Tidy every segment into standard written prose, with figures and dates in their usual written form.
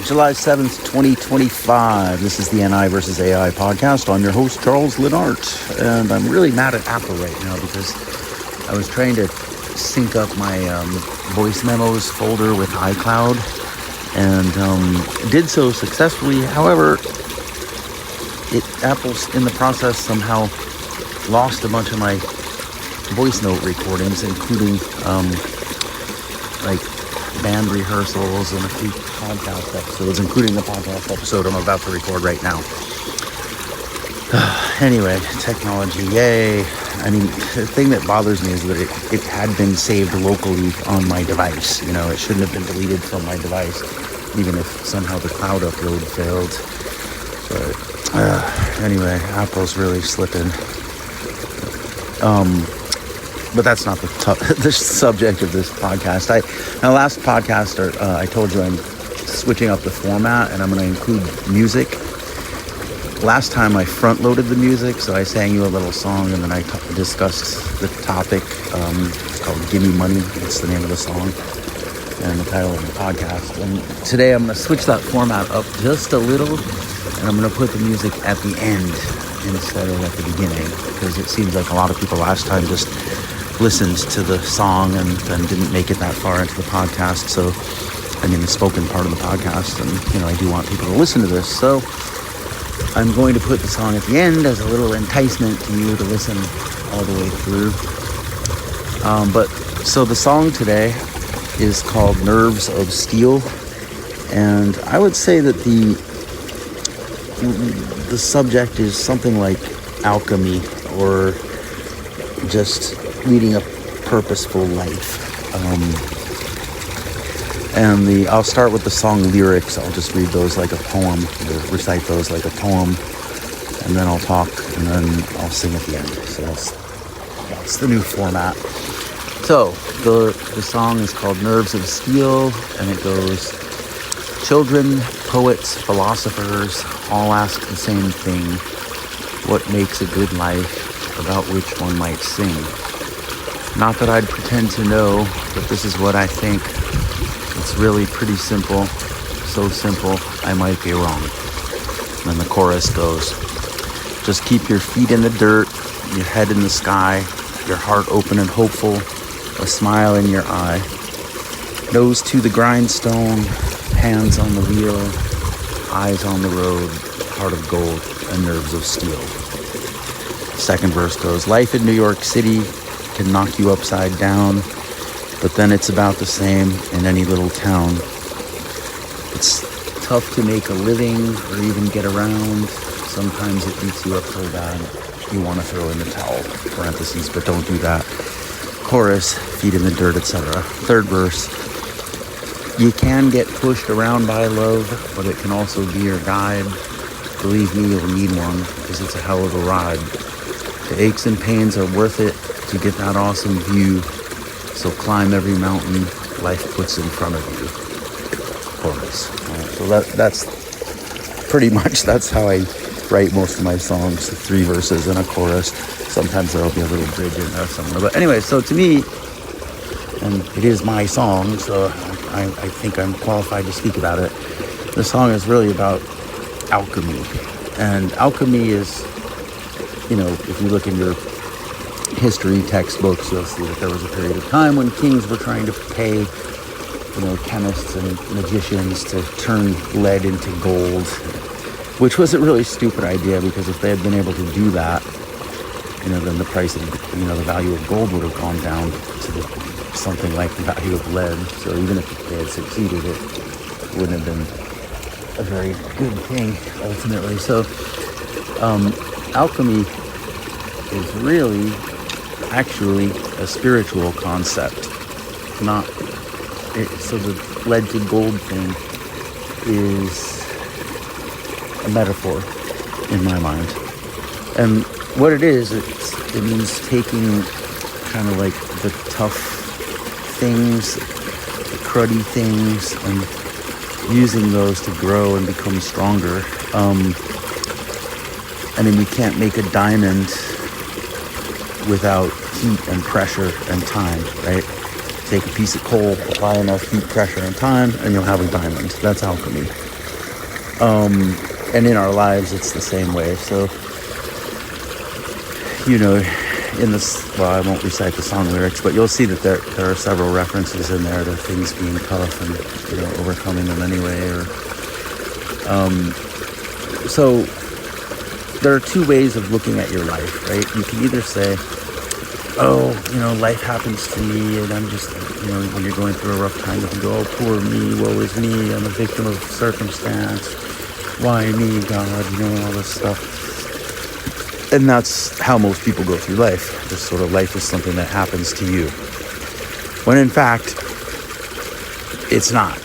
July 7th, 2025. This is the NI versus AI podcast. I'm your host, Charles Lenart, and I'm really mad at Apple right now because I was trying to sync up my voice memos folder with iCloud and did so successfully. However, Apple's in the process somehow lost a bunch of my voice note recordings, including like band rehearsals and a few podcast episodes, including the podcast episode I'm about to record right now. Anyway, technology, yay. I mean, the thing that bothers me is that it had been saved locally on my device. You know, it shouldn't have been deleted from my device, even if somehow the cloud upload failed. But anyway, Apple's really slipping. But that's not the subject of this podcast. My last podcast, I told you I'm switching up the format and I'm going to include music. Last time I front-loaded the music, so I sang you a little song and then I discussed the topic. It's called Gimme Money. It's the name of the song and the title of the podcast. And today I'm going to switch that format up just a little and I'm going to put the music at the end instead of at the beginning, because it seems like a lot of people last time just listened to the song and then didn't make it that far into the podcast. So, I mean, the spoken part of the podcast, and, you know, I do want people to listen to this. So, I'm going to put the song at the end as a little enticement to you to listen all the way through. So the song today is called Nerves of Steel, and I would say that the subject is something like alchemy or just leading a purposeful life. And I'll start with the song lyrics. I'll just read those like a poem, or recite those like a poem, and then I'll talk, and then I'll sing at the end. So that's the new format. So the song is called Nerves of Steel, and it goes: children, poets, philosophers all ask the same thing. What makes a good life, about which one might sing? Not that I'd pretend to know, but this is what I think. It's really pretty simple, so simple I might be wrong. And then the chorus goes: just keep your feet in the dirt, your head in the sky, your heart open and hopeful, a smile in your eye. Nose to the grindstone, hands on the wheel, eyes on the road, heart of gold and nerves of steel. Second verse goes: life in New York City can knock you upside down, but then it's about the same in any little town. It's tough to make a living or even get around. Sometimes it beats you up so bad you want to throw in the towel. Parentheses, but don't do that. Chorus, feet in the dirt, etc. Third verse: you can get pushed around by love, but it can also be your guide. Believe me, you'll need one, because it's a hell of a ride. The aches and pains are worth it to get that awesome view. So climb every mountain life puts in front of you. Chorus. So that's pretty much, that's how I write most of my songs: 3 verses and a chorus. Sometimes there'll be a little bridge in there somewhere. But anyway, so to me, and it is my song, so I think I'm qualified to speak about it. The song is really about alchemy. And alchemy is, you know, if you look in your history textbooks, you'll see that there was a period of time when kings were trying to pay, you know, chemists and magicians to turn lead into gold, which was a really stupid idea, because if they had been able to do that, you know, then the price of, you know, the value of gold would have gone down to something like the value of lead. So even if they had succeeded, it wouldn't have been a very good thing ultimately. So alchemy is really actually a spiritual concept, not it. So the lead to gold thing is a metaphor in my mind, and what it is, it means taking kind of like the tough things, the cruddy things, and using those to grow and become stronger. I mean, you can't make a diamond without heat and pressure and time, right? Take a piece of coal, apply enough heat, pressure, and time, and you'll have a diamond. That's alchemy. And in our lives, it's the same way. So, in this, well, I won't recite the song lyrics, but you'll see that there are several references in there to things being tough and, overcoming them anyway. So there are two ways of looking at your life, right? You can either say, oh, life happens to me, and I'm just, when you're going through a rough time, you can go, oh, poor me, woe is me, I'm a victim of circumstance, why me, God, all this stuff. And that's how most people go through life. Just sort of life is something that happens to you. When in fact, it's not.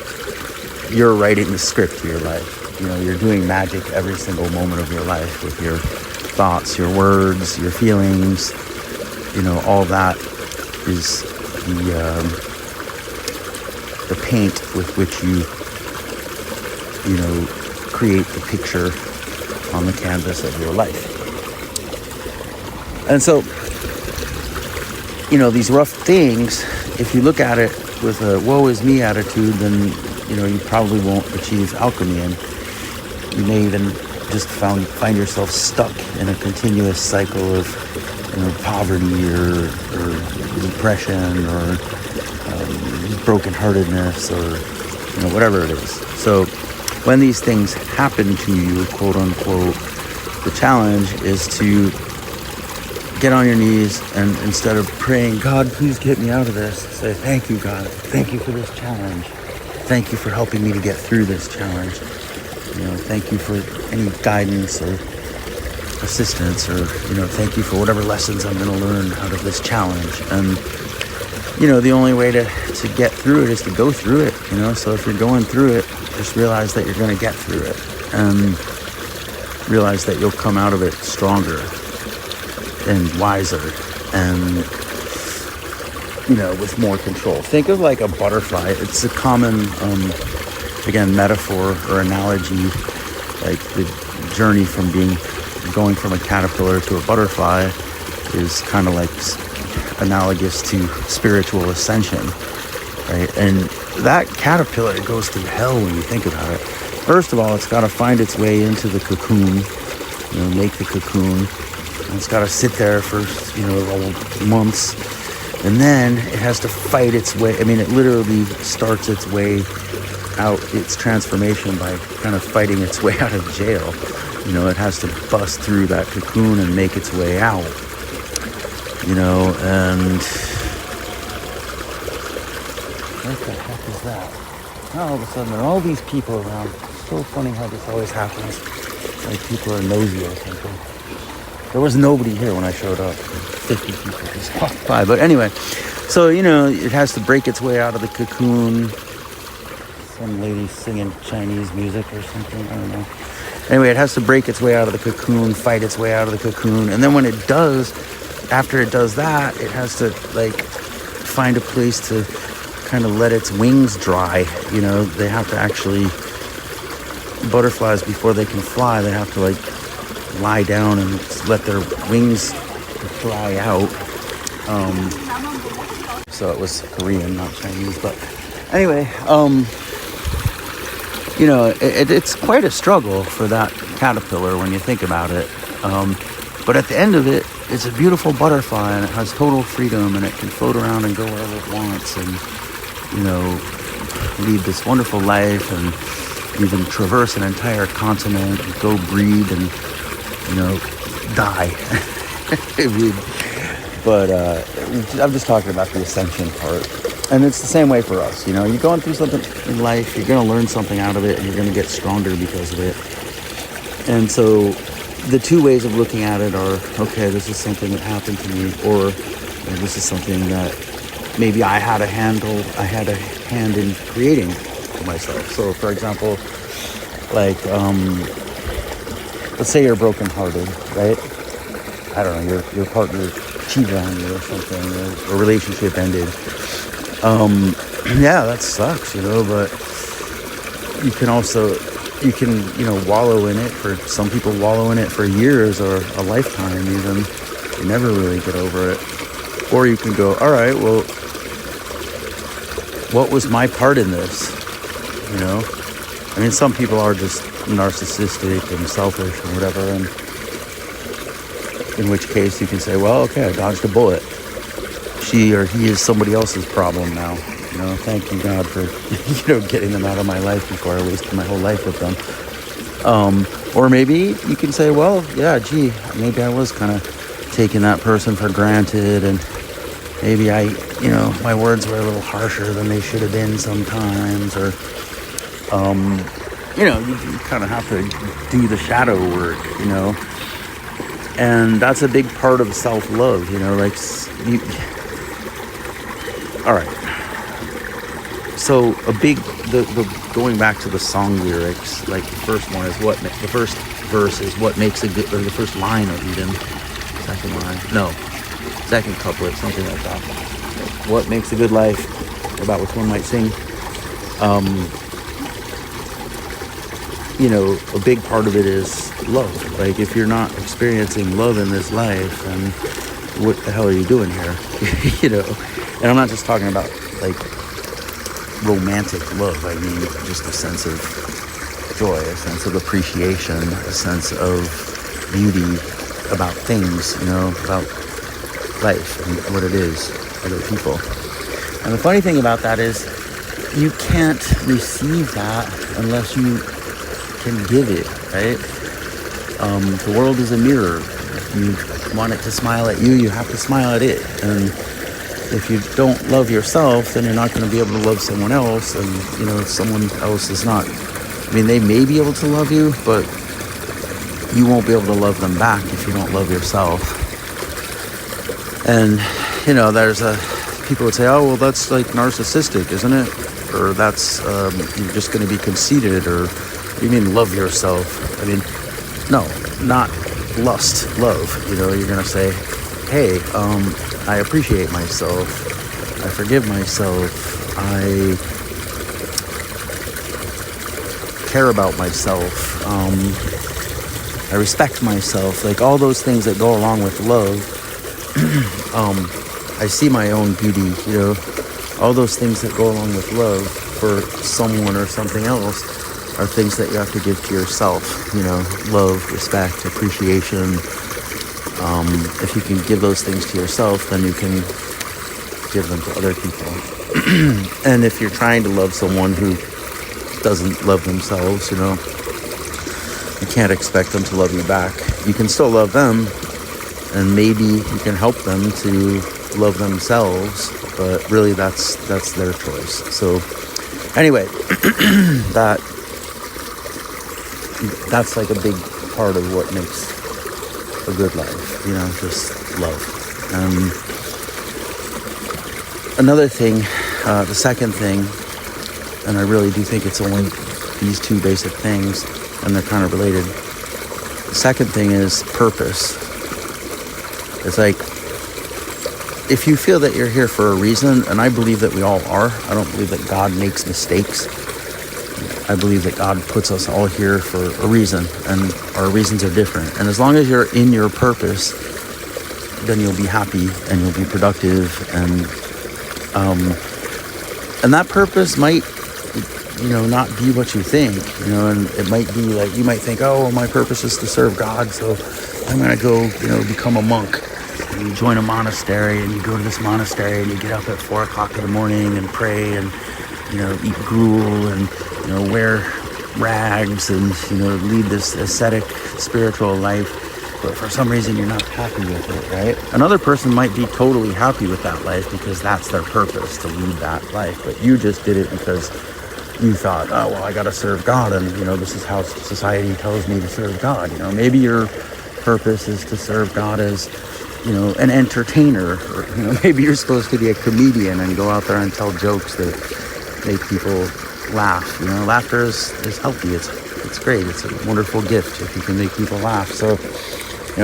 You're writing the script for your life. You're doing magic every single moment of your life with your thoughts, your words, your feelings. All that is the paint with which you create the picture on the canvas of your life. And so, these rough things, if you look at it with a woe is me attitude, then, you probably won't achieve alchemy. And you may even just find yourself stuck in a continuous cycle of, poverty or depression or brokenheartedness or, whatever it is. So when these things happen to you, quote unquote, the challenge is to get on your knees and instead of praying, God, please get me out of this, say, thank you, God. Thank you for this challenge. Thank you for helping me to get through this challenge. Thank you for any guidance or assistance or, thank you for whatever lessons I'm going to learn out of this challenge. And, the only way to get through it is to go through it, So if you're going through it, just realize that you're going to get through it and realize that you'll come out of it stronger and wiser and, with more control. Think of like a butterfly. It's a common, again, metaphor or analogy, like the journey from going from a caterpillar to a butterfly is kind of like analogous to spiritual ascension, right? And that caterpillar goes through hell when you think about it. First of all, it's got to find its way into the cocoon, make the cocoon. And it's got to sit there for, months. And then it has to fight its way. I mean, it literally starts its way out, its transformation by kind of fighting its way out of jail. It has to bust through that cocoon and make its way out. And what the heck is that? Now all of a sudden there are all these people around. It's so funny how this always happens. Like people are nosy or something. There was nobody here when I showed up. 50 people just walked by. But anyway, so, it has to break its way out of the cocoon. Some lady singing Chinese music or something. I don't know. Anyway, it has to break its way out of the cocoon, fight its way out of the cocoon. And then when it does, after it does that, it has to, find a place to kind of let its wings dry. They have to actually, butterflies, before they can fly, they have to, lie down and let their wings dry out. So it was Korean, not Chinese. But anyway, it's quite a struggle for that caterpillar when you think about it. But at the end of it, it's a beautiful butterfly and it has total freedom and it can float around and go wherever it wants and, lead this wonderful life and even traverse an entire continent and go breed and, die. But I'm just talking about the ascension part. And it's the same way for us. You're going through something in life, you're going to learn something out of it, and you're going to get stronger because of it. And so the two ways of looking at it are, okay, this is something that happened to me, or this is something that maybe I had a hand in creating for myself. So, for example, let's say you're brokenhearted, right? I don't know, your partner cheated on you or something, or a relationship ended. Yeah, that sucks, but you can wallow in it. For some people, wallow in it for years or a lifetime even. You never really get over it. Or you can go, all right, well, what was my part in this? I mean, some people are just narcissistic and selfish and whatever, and in which case you can say, well, okay, I dodged a bullet. She or he is somebody else's problem now. Thank you, God, for, getting them out of my life before I wasted my whole life with them. Or maybe you can say, well, yeah, gee, maybe I was kind of taking that person for granted, and maybe my words were a little harsher than they should have been sometimes, or, you kind of have to do the shadow work, and that's a big part of self-love, all right. So the going back to the song lyrics, like the first one is the first verse is what makes a good, or the first line, or even second couplet, something like that. What makes a good life, about which one might sing. A big part of it is love. Like, if you're not experiencing love in this life, then what the hell are you doing here? And I'm not just talking about like romantic love. I mean, just a sense of joy, a sense of appreciation, a sense of beauty about things, about life and what it is, other people. And the funny thing about that is you can't receive that unless you can give it, right? The world is a mirror. If you want it to smile at you, you have to smile at it. And if you don't love yourself, then you're not going to be able to love someone else. And, if someone else is not, they may be able to love you, but you won't be able to love them back if you don't love yourself. And, there's people would say, oh, well, that's like narcissistic, isn't it? Or that's, you're just going to be conceited, or what do you mean love yourself? No, not lust, love. You're going to say, hey, I appreciate myself. I forgive myself. I care about myself. I respect myself. Like, all those things that go along with love. I see my own beauty, all those things that go along with love for someone or something else are things that you have to give to yourself, love, respect, appreciation. If you can give those things to yourself, then you can give them to other people. And if you're trying to love someone who doesn't love themselves, you can't expect them to love you back. You can still love them, and maybe you can help them to love themselves, but really that's their choice. So anyway, that's like a big part of what makes a good life, just love. Another thing, the second thing, and I really do think it's only these two basic things, and they're kind of related. The second thing is purpose. It's like, if you feel that you're here for a reason, and I believe that we all are, I don't believe that God makes mistakes. I believe that God puts us all here for a reason, and our reasons are different. And as long as you're in your purpose, then you'll be happy and you'll be productive, and that purpose might, not be what you think, and it might be like, you might think, oh, my purpose is to serve God, so I'm going to go, become a monk. And you join a monastery, and you go to this monastery, and you get up at 4 o'clock in the morning and pray, and, eat gruel, and, wear rags, and, lead this ascetic spiritual life. But for some reason, you're not happy with it, right? Another person might be totally happy with that life because that's their purpose, to lead that life. But you just did it because you thought, oh, well, I got to serve God. And, this is how society tells me to serve God. Maybe your purpose is to serve God as, an entertainer. Or, maybe you're supposed to be a comedian and go out there and tell jokes that make people laugh. Laughter is healthy. It's great. It's a wonderful gift if you can make people laugh. So,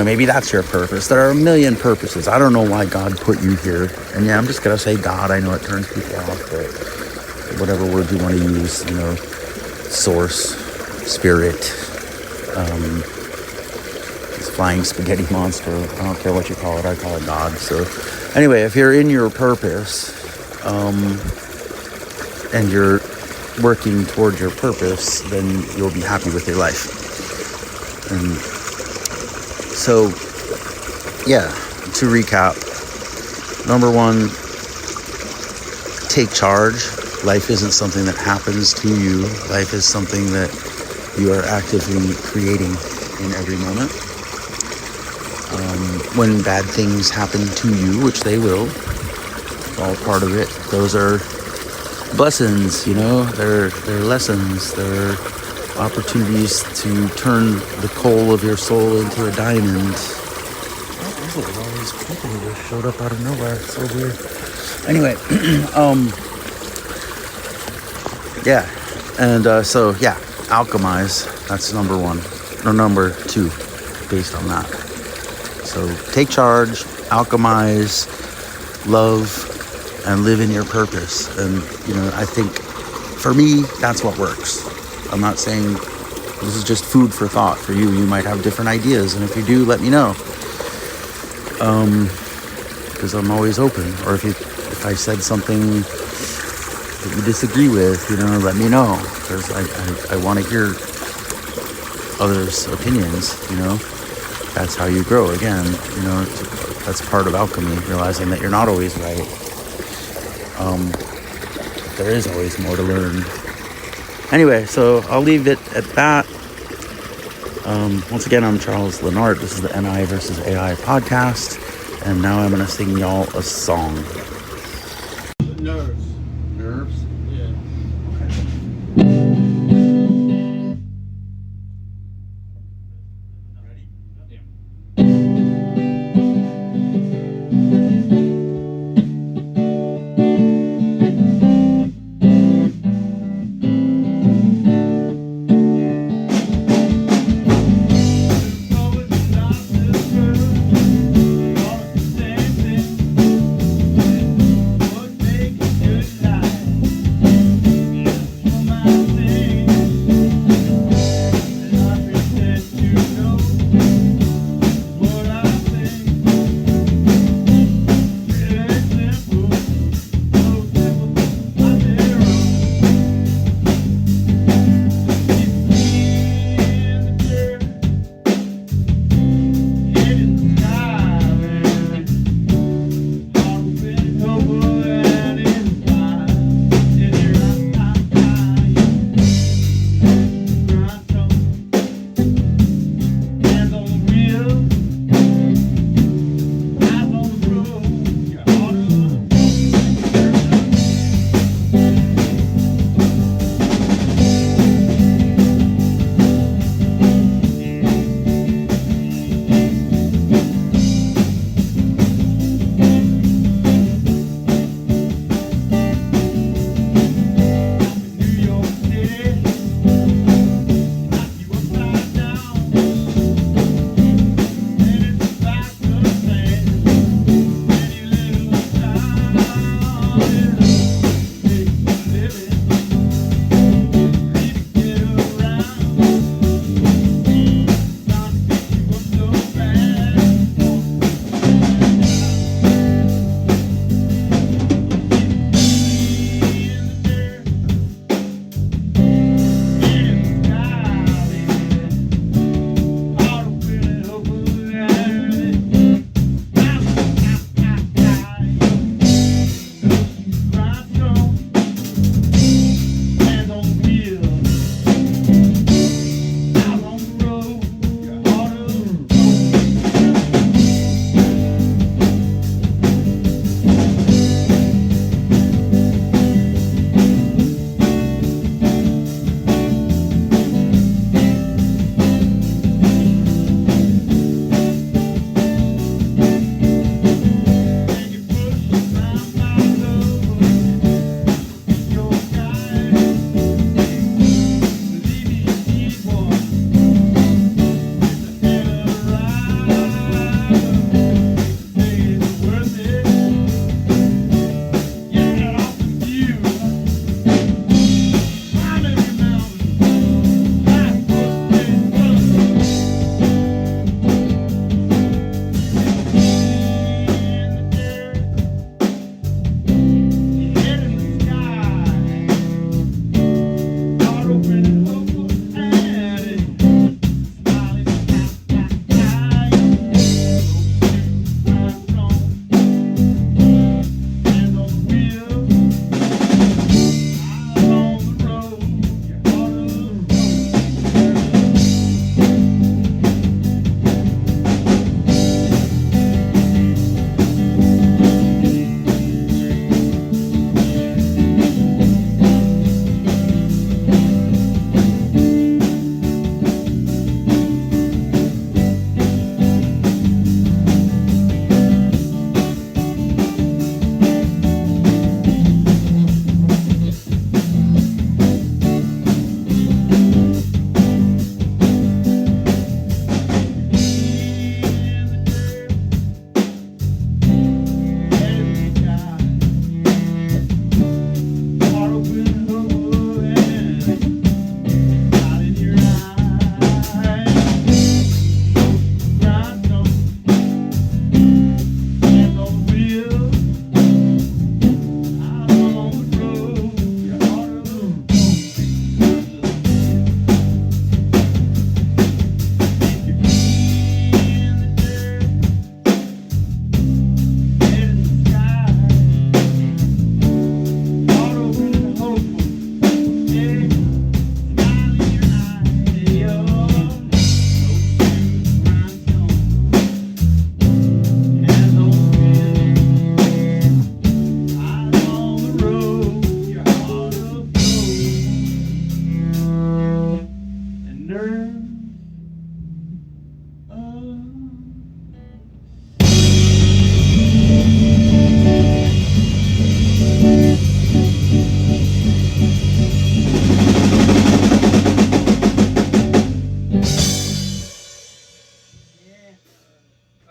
maybe that's your purpose. There are a million purposes. I don't know why God put you here. And yeah, I'm just going to say God. I know it turns people off, but whatever word you want to use, source, spirit, this flying spaghetti monster, I don't care what you call it, I call it God. So anyway, if you're in your purpose, and you're working toward your purpose, then you'll be happy with your life. And so, yeah, to recap, number one, take charge. Life isn't something that happens to you. Life is something that you are actively creating in every moment. When bad things happen to you, which they will, all part of it, those are blessings, they're lessons, they're opportunities to turn the coal of your soul into a diamond. There's all these people who just showed up out of nowhere. It's so weird. Anyway, yeah, and alchemize. That's number one, or number two, based on that. So take charge, alchemize, love, and live in your purpose. And, I think for me, that's what works. I'm not saying this is just food for thought for you. You might have different ideas. And if you do, let me know. Because I'm always open. Or if I said something that you disagree with, let me know. Because I want to hear others' opinions, That's how you grow. Again, that's part of alchemy, realizing that you're not always right. There is always more to learn. Anyway, so I'll leave it at that. Once again, I'm Charles Lennart. This is the NI versus AI podcast. And now I'm going to sing y'all a song. Nerves. Nerves? Yeah.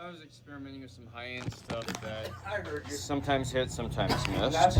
I was experimenting with some high-end stuff that sometimes hit, sometimes missed.